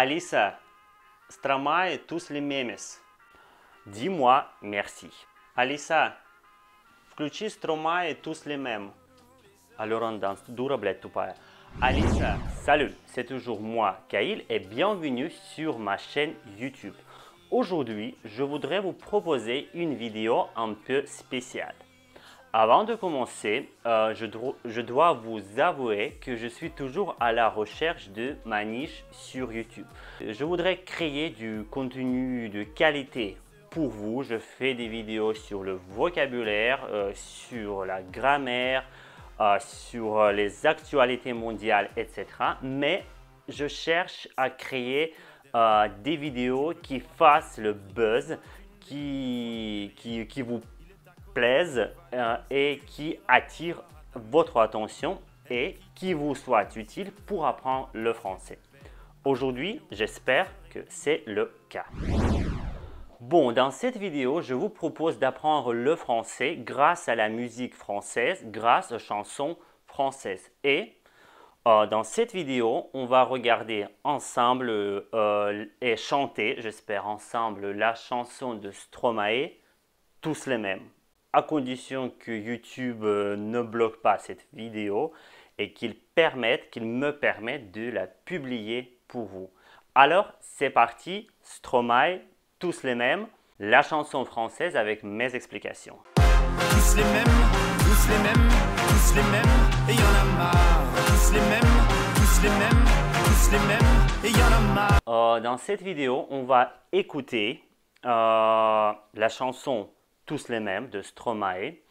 Alisa, stramai tous les mêmes. Dis-moi merci. Alisa, включи Стромае tous les mêmes. Alors on danse дура, блядь, тупая. Alisa, salut, c'est toujours moi, Kaïl, et bienvenue sur ma chaîne YouTube. Aujourd'hui, je voudrais vous proposer une vidéo un peu spéciale. Avant de commencer, je dois vous avouer que je suis toujours à la recherche de ma niche sur YouTube. Je voudrais créer du contenu de qualité pour vous. Je fais des vidéos sur le vocabulaire, sur la grammaire, sur les actualités mondiales, etc. Mais je cherche à créer des vidéos qui fassent le buzz, qui vous plaisent et qui attirent votre attention et qui vous soient utiles pour apprendre le français. Aujourd'hui, j'espère que c'est le cas. Bon, dans cette vidéo, je vous propose d'apprendre le français grâce à la musique française, grâce aux chansons françaises. Et dans cette vidéo, on va regarder ensemble et chanter, j'espère ensemble, la chanson de Stromae, tous les mêmes. À condition que YouTube ne bloque pas cette vidéo et qu'il me permette de la publier pour vous. Alors, c'est parti, Stromae, tous les mêmes, la chanson française avec mes explications. Tous les mêmes, tous les mêmes, tous les mêmes, et y en a marre. Tous les mêmes, tous les mêmes, tous les mêmes, et y en a marre. Dans cette vidéo, on va écouter la chanson Tous les mêmes de Stromae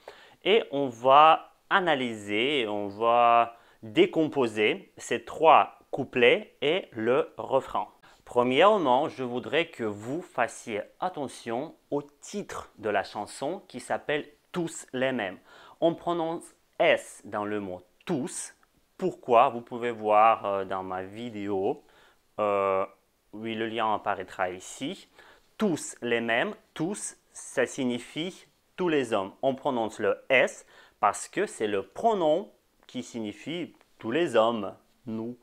et on va analyser, on va décomposer ces trois couplets et le refrain. Premièrement, je voudrais que vous fassiez attention au titre de la chanson qui s'appelle Tous les mêmes. On prononce S dans le mot tous. Pourquoi? Vous pouvez voir dans ma vidéo. Oui, le lien apparaîtra ici. Tous les mêmes, tous, ça signifie tous les hommes. On prononce le S parce que c'est le pronom qui signifie tous les hommes, nous.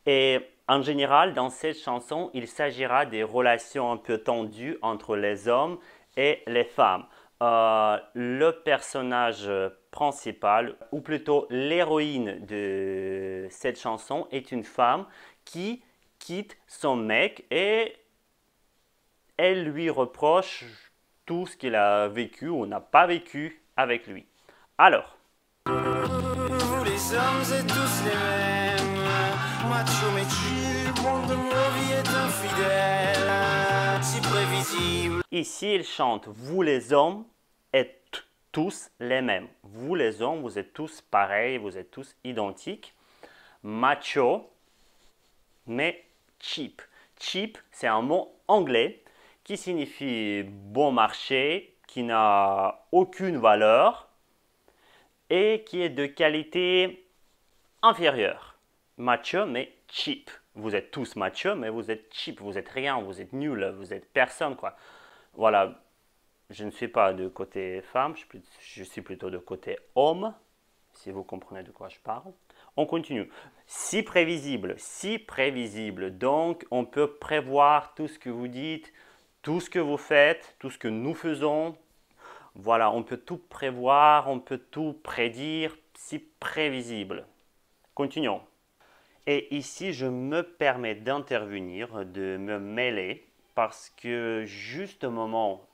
Et en général, dans cette chanson, il s'agira des relations un peu tendues entre les hommes et les femmes. Le personnage principal, ou plutôt l'héroïne de cette chanson, est une femme qui quitte son mec et elle lui reproche tout ce qu'il a vécu ou n'a pas vécu avec lui. Alors, Vous les hommes êtes tous les mêmes. Macho mais chill, monde de ma vie est infidèle. Si prévisible. ici il chante « Vous les hommes êtes tous les mêmes ». Vous les hommes, vous êtes tous pareils, vous êtes tous identiques. Macho, mais cheap. Cheap, c'est un mot anglais qui signifie bon marché, qui n'a aucune valeur et qui est de qualité inférieure. Macho, mais cheap. Vous êtes tous macho, mais vous êtes cheap. Vous êtes rien, vous êtes nul, vous êtes personne, quoi. Voilà, je ne suis pas de côté femme, je suis plutôt de côté homme, si vous comprenez de quoi je parle. On continue. Si prévisible, si prévisible. Donc, on peut prévoir tout ce que vous dites, tout ce que vous faites, tout ce que nous faisons. Voilà, on peut tout prévoir, on peut tout prédire, si prévisible. Continuons. Et ici, je me permets d'intervenir, de me mêler, parce que juste au moment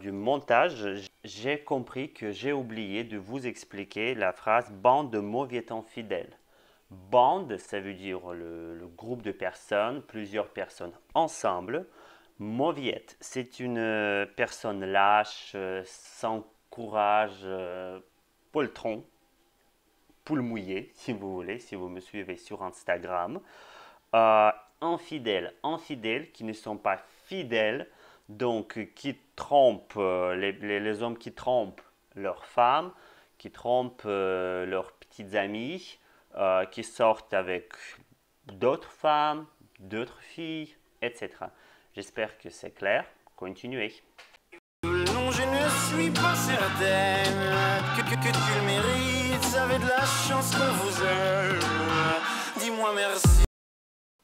du montage, j'ai compris que j'ai oublié de vous expliquer la phrase « bande de mauvais infidèles ». Bande, ça veut dire le groupe de personnes, plusieurs personnes ensemble. Mauviette, c'est une personne lâche, sans courage, poltron, poule mouillée, si vous voulez, si vous me suivez sur Instagram. Infidèles, infidèles qui ne sont pas fidèles, donc qui trompent, les hommes qui trompent leurs femmes, qui trompent leurs petites amies, qui sortent avec d'autres femmes, d'autres filles, etc. J'espère que c'est clair. Continuez. Non, je ne suis pas certaine que tu le mérites. Vous avez de la chance qu'on vous aime. Dis-moi merci.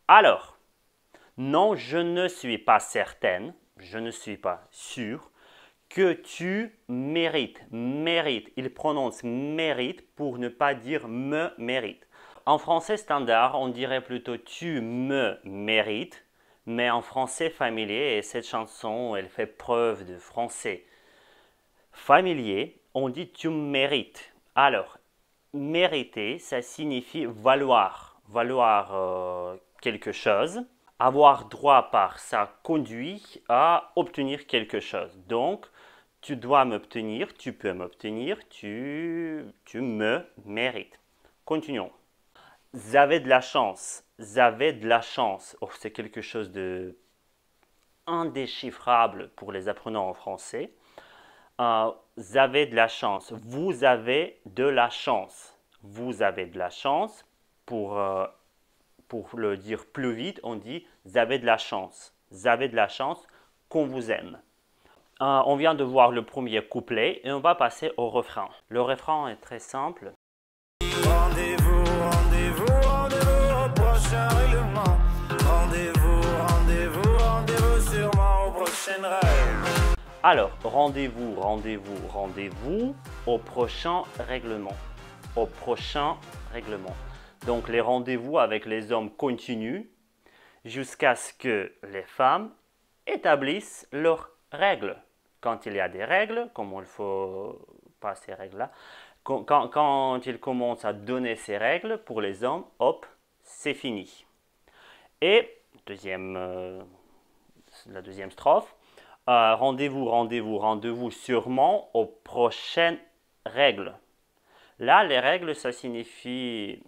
Alors, Non, je ne suis pas certaine, je ne suis pas sûre que tu mérites. Mérite, il prononce mérite pour ne pas dire me mérite. En français standard, on dirait plutôt tu me mérites, mais en français familier, et cette chanson, elle fait preuve de français familier, on dit tu mérites. Alors, mériter, ça signifie valoir, quelque chose. Avoir droit par ça conduit à obtenir quelque chose. Donc, tu dois m'obtenir, tu peux m'obtenir, tu me mérites. Continuons. Vous avez de la chance. Vous avez de la chance. Oh, c'est quelque chose de indéchiffrable pour les apprenants en français. Vous avez de la chance. Vous avez de la chance. Vous avez de la chance. Pour le dire plus vite, on dit vous avez de la chance. Vous avez de la chance qu'on vous aime. On vient de voir le premier couplet et on va passer au refrain. Le refrain est très simple. Rendez-vous, rendez-vous, rendez-vous au prochain règlement. Rendez-vous, rendez-vous, rendez-vous sûrement au prochain rêve. Alors, rendez-vous, rendez-vous, rendez-vous au prochain règlement. Au prochain règlement. Donc, les rendez-vous avec les hommes continuent jusqu'à ce que les femmes établissent leurs règles. Quand il y a des règles, comme il faut pas ces règles-là, quand il commence à donner ces règles pour les hommes, hop, c'est fini. Et la deuxième strophe, rendez-vous, rendez-vous, rendez-vous sûrement aux prochaines règles. Là, les règles, ça signifie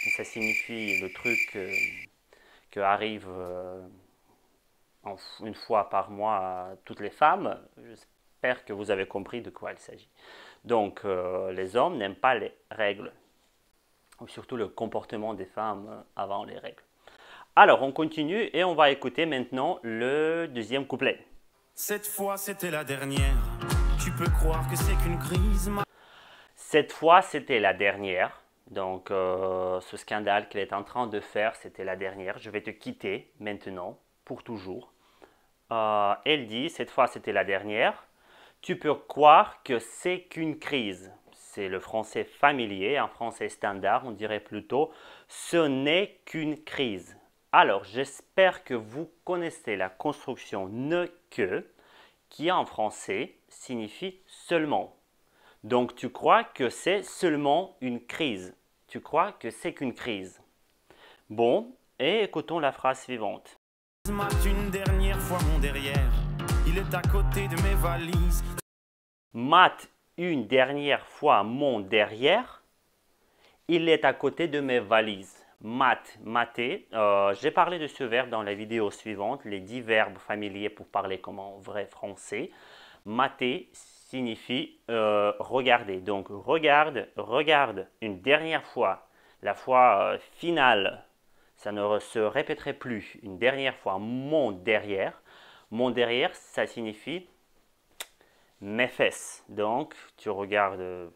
le truc qui arrive une fois par mois à toutes les femmes. J'espère que vous avez compris de quoi il s'agit. Donc, les hommes n'aiment pas les règles, ou surtout le comportement des femmes avant les règles. Alors, on continue et on va écouter maintenant le deuxième couplet. Cette fois, c'était la dernière. Tu peux croire que c'est qu'une crise. Cette fois, c'était la dernière. Donc, ce scandale qu'il est en train de faire, c'était la dernière. Je vais te quitter maintenant, pour toujours. Elle dit, cette fois, c'était la dernière. Tu peux croire que c'est qu'une crise. C'est le français familier. En français standard, on dirait plutôt, ce n'est qu'une crise. Alors, j'espère que vous connaissez la construction ne que, qui en français signifie seulement. Donc, tu crois que c'est seulement une crise. Tu crois que c'est qu'une crise. Bon, et écoutons la phrase suivante. Mate une dernière fois mon derrière. Il est à côté de mes valises. Mate une dernière fois mon derrière. Il est à côté de mes valises. Mater. J'ai parlé de ce verbe dans la vidéo suivante, les 10 verbes familiers pour parler comme en vrai français. Mater signifie regarder. Donc, regarde une dernière fois. La fois finale, ça ne se répéterait plus. Une dernière fois, mon derrière. Mon derrière, ça signifie mes fesses. Donc, tu regardes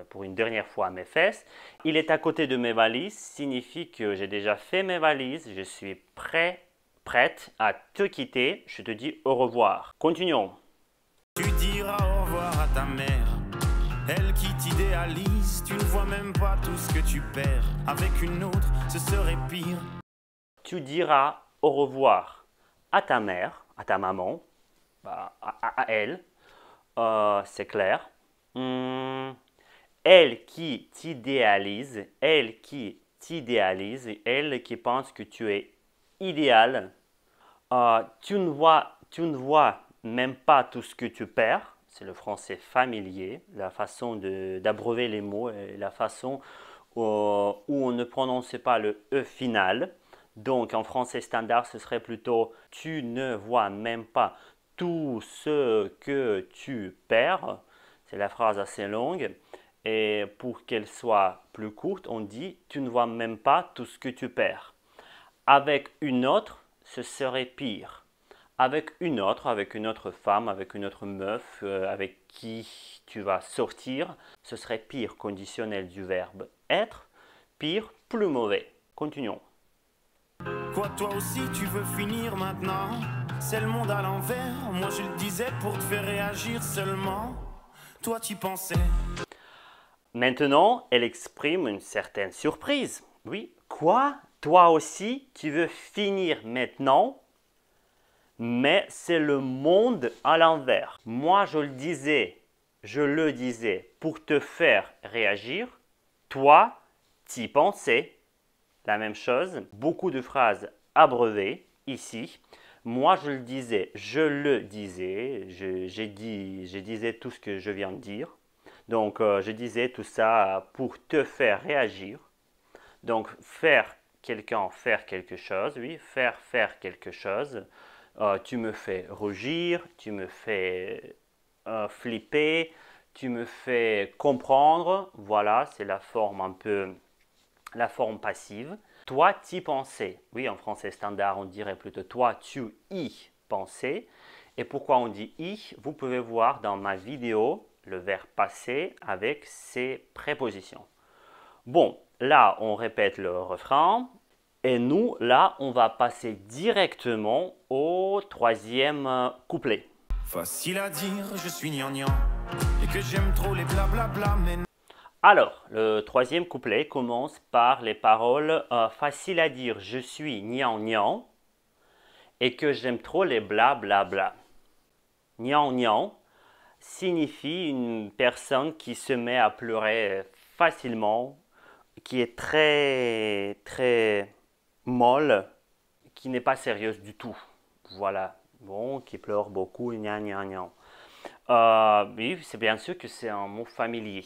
pour une dernière fois mes fesses. Il est à côté de mes valises signifie que j'ai déjà fait mes valises. Je suis prête à te quitter. Je te dis au revoir. Continuons. Tu diras au revoir à ta mère. Elle qui t'idéalise. Tu ne vois même pas tout ce que tu perds. Avec une autre, ce serait pire. Tu diras au revoir à ta mère, à ta maman, à elle. C'est clair. Elle qui t'idéalise, elle qui pense que tu es idéal. Tu ne vois même pas tout ce que tu perds. C'est le français familier, la façon d'abreuver les mots, et la façon où on ne prononce pas le E final. Donc en français standard, ce serait plutôt « tu ne vois même pas tout ce que tu perds ». C'est la phrase assez longue. Et pour qu'elle soit plus courte, on dit « tu ne vois même pas tout ce que tu perds ». Avec une autre, ce serait pire. Avec une autre femme, avec une autre meuf, avec qui tu vas sortir, ce serait pire conditionnel du verbe être, pire, plus mauvais. Continuons. Quoi, toi aussi tu veux finir maintenant? C'est le monde à l'envers, moi je le disais pour te faire réagir seulement. Toi tu pensais. Maintenant, elle exprime une certaine surprise. Oui, quoi? Toi aussi, tu veux finir maintenant? Mais c'est le monde à l'envers. Moi, je le disais pour te faire réagir. Toi, t'y pensais. La même chose. Beaucoup de phrases abreuvées ici. Moi, je le disais, je disais tout ce que je viens de dire. Donc, je disais tout ça pour te faire réagir. Donc, faire quelque chose, oui, faire quelque chose. Tu me fais rougir, tu me fais flipper, tu me fais comprendre. Voilà, c'est la forme un peu, la forme passive. Toi, t'y pensais. Oui, en français standard, on dirait plutôt toi, tu y pensais. Et pourquoi on dit y? Vous pouvez voir dans ma vidéo le verbe passé avec ses prépositions. Bon, là, on répète le refrain. Et nous, là, on va passer directement au troisième couplet. Facile à dire, je suis gnangnan. Et que j'aime trop les blablabla, mais Alors, le troisième couplet commence par les paroles faciles à dire, je suis gnangnan et que j'aime trop les blablabla. Gnangnan signifie une personne qui se met à pleurer facilement, qui est très molle, qui n'est pas sérieuse du tout. Voilà, bon, qui pleure beaucoup, gna gna gna. Oui, c'est bien sûr que c'est un mot familier.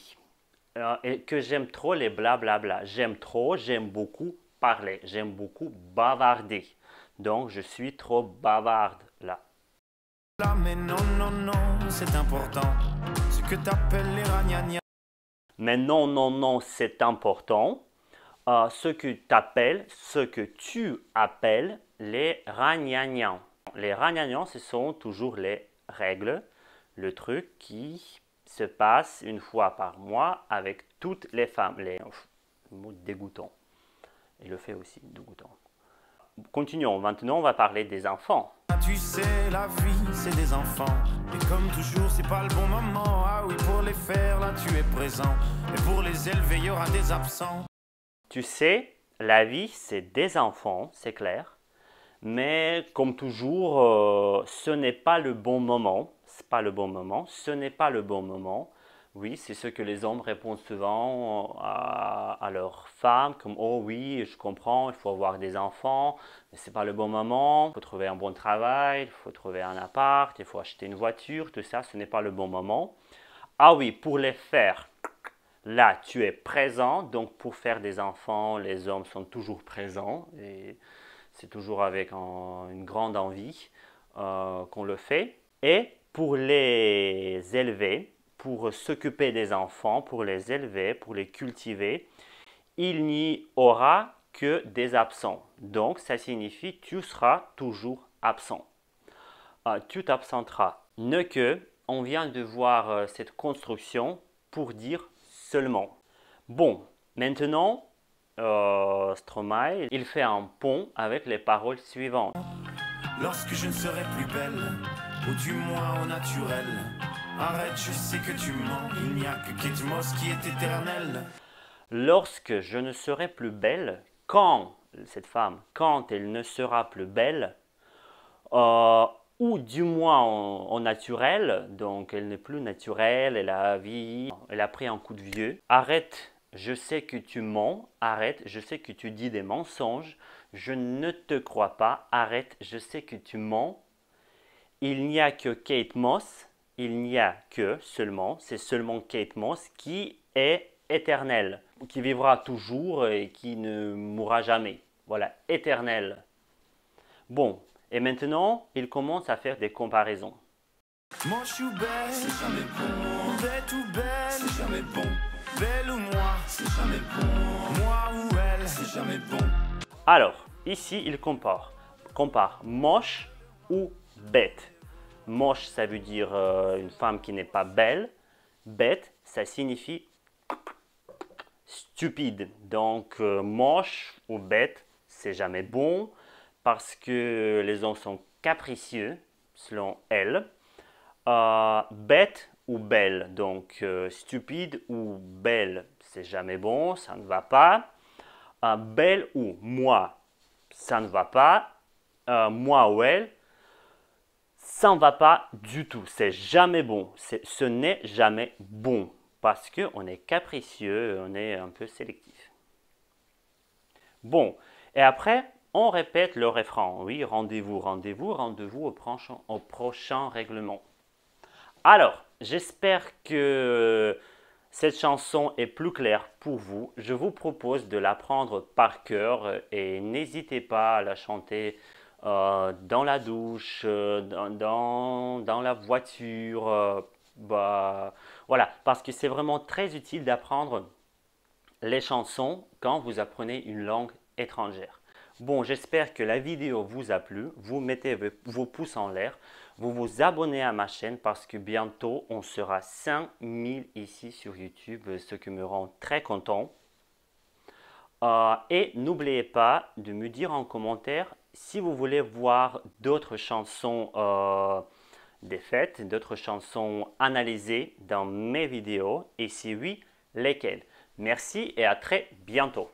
Et que j'aime trop les blablabla. J'aime trop, j'aime beaucoup parler, j'aime beaucoup bavarder. Donc, je suis trop bavarde là. mais non, non, non, c'est important. Ce que t'appelles les ragnagnas. Mais non, non, non, c'est important. Ce que tu appelles les ragnagnas. Les ragnagnas, ce sont toujours les règles, le truc qui se passe une fois par mois avec toutes les femmes. Le mot dégoûtant. Et le fait aussi, dégoûtant. Continuons, maintenant on va parler des enfants. Tu sais, la vie, c'est des enfants. Et comme toujours, c'est pas le bon moment. Ah oui, pour les faire, là, tu es présent. Et pour les élever, il y aura des absents. Tu sais, la vie, c'est des enfants, c'est clair. Mais comme toujours, ce n'est pas le bon moment. C'est pas le bon moment. Ce n'est pas le bon moment. Oui, c'est ce que les hommes répondent souvent à leurs femmes, comme oh oui, je comprends, il faut avoir des enfants, mais c'est pas le bon moment. Il faut trouver un bon travail, il faut trouver un appart, il faut acheter une voiture, tout ça, ce n'est pas le bon moment. Ah oui, pour les faire. Là, tu es présent, donc pour faire des enfants, les hommes sont toujours présents et c'est toujours avec une grande envie qu'on le fait. Et pour les élever, pour s'occuper des enfants, pour les élever, pour les cultiver, il n'y aura que des absents. Donc, ça signifie tu seras toujours absent. Tu t'absenteras. Ne que, on vient de voir cette construction pour dire seulement. Bon, maintenant, Stromae, il fait un pont avec les paroles suivantes. Lorsque je ne serai plus belle, ou du moins au naturel, arrête, je sais que tu mens, il n'y a que Kate Moss qui est éternelle. Lorsque je ne serai plus belle, quand cette femme, quand elle ne sera plus belle, ou du moins au naturel, donc elle n'est plus naturelle, elle a vieilli, elle a pris un coup de vieux. Arrête, je sais que tu mens, arrête, je sais que tu dis des mensonges, je ne te crois pas, arrête, je sais que tu mens. Il n'y a que Kate Moss, il n'y a que seulement, c'est seulement Kate Moss qui est éternelle, qui vivra toujours et qui ne mourra jamais. Voilà, éternelle. Bon, et maintenant, il commence à faire des comparaisons. Moche ou belle, c'est jamais bon. Bête ou belle, c'est jamais bon. Belle ou moi, c'est jamais bon. Moi ou elle, c'est jamais bon. Alors, ici, il compare moche ou bête. Moche, ça veut dire une femme qui n'est pas belle. Bête, ça signifie stupide. Donc, moche ou bête, c'est jamais bon. parce que les gens sont capricieux, selon elle. Bête ou belle, donc stupide ou belle, c'est jamais bon, ça ne va pas. Belle ou moi, ça ne va pas. Moi ou elle, ça ne va pas du tout, c'est jamais bon, ce n'est jamais bon, parce qu'on est capricieux, on est un peu sélectif. Bon, et après, on répète le refrain. Oui, rendez-vous, rendez-vous, rendez-vous au prochain règlement. Alors, j'espère que cette chanson est plus claire pour vous. Je vous propose de l'apprendre par cœur et n'hésitez pas à la chanter dans la douche, dans la voiture. Voilà, parce que c'est vraiment très utile d'apprendre les chansons quand vous apprenez une langue étrangère. Bon, j'espère que la vidéo vous a plu. Vous mettez vos pouces en l'air. Vous vous abonnez à ma chaîne parce que bientôt on sera 5000 ici sur YouTube, ce qui me rend très content. Et n'oubliez pas de me dire en commentaire si vous voulez voir d'autres chansons des fêtes, d'autres chansons analysées dans mes vidéos et si oui, lesquelles. Merci et à très bientôt.